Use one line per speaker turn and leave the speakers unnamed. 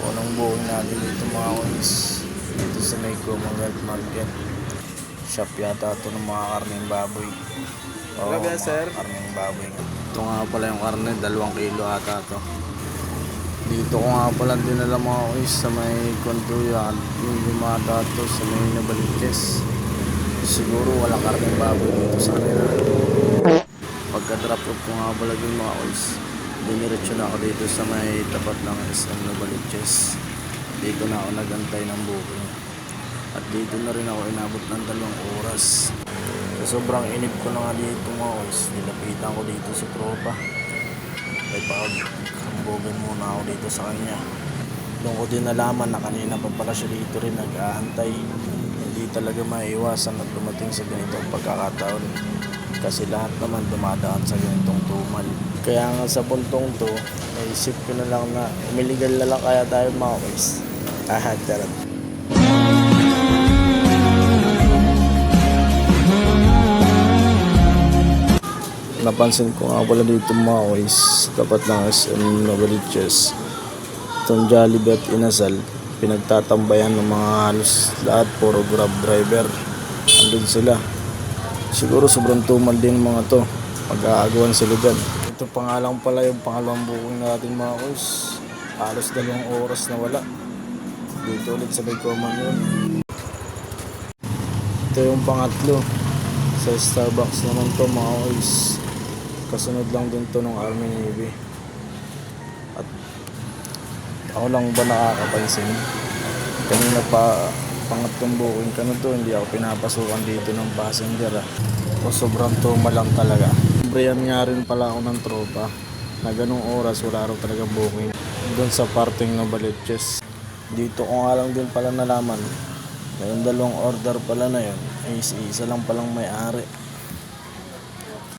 Unang buong natin dito mga kuys. Dito sa may Commonwealth Market. Shop yata ito ng mga karneng baboy. Oo, mga
sir.
karneng baboy. Ito nga pala yung karne, 2 kilo ata ito. Dito ko nga pala dinala mga kuys sa may Kontuyan. Yung lumata ito sa may Nabaliches. Siguro walang karneng baboy dito sa kanila. Pagka-drop off ko nga pala dun mga kuys, diniretso na ako dito sa may tapat ng SM Nabaliches. Dito na ako nagantay ng booking. At dito na rin ako inabot ng 2 oras. So, sobrang inip ko na nga dito mga kuys. Nilapitan ko dito si tropa. May pagkambogan muna ako dito sa kanya. Doon ko din nalaman na kanina pa pala siya dito rin nag-aantay. Hindi talaga maiiwasan at dumating sa ganitong pagkakataon. Kasi lahat naman dumadaan sa ganitong tumal. Kaya nga sa puntong to, naisip ko na lang na umiligal na lang kaya tayo mga kuys. Charot. Napansin ko nga pala dito mga kuys, tapat ng SM Nabaliches. Itong Jollibee at Inasal, pinagtatambayan ng mga halos lahat, puro Grab driver. Andun sila. Siguro sobrang tumal din mga to, mag-aagawan sa lugar. Ito pa nga lang pala yung pangalawang booking natin mga kuys. Halos 2 oras na wala. Dito ulit sa may Commonwealth. Ito yung pangatlo. Sa Starbucks naman to mga kuys. Kasunod lang din to ng Army Navy. At ako lang ba nakakapansin? Kanina pa pangatlong booking ka na to, hindi ako pinapasukan dito ng passenger O sobrang tumalang talaga. Brian nga rin pala ako ng tropa na ganung oras wala raw talaga booking doon sa parting Nabaliches. Dito ko nga lang din pala nalaman na yung 2 order pala na yun ay isa lang palang may-ari.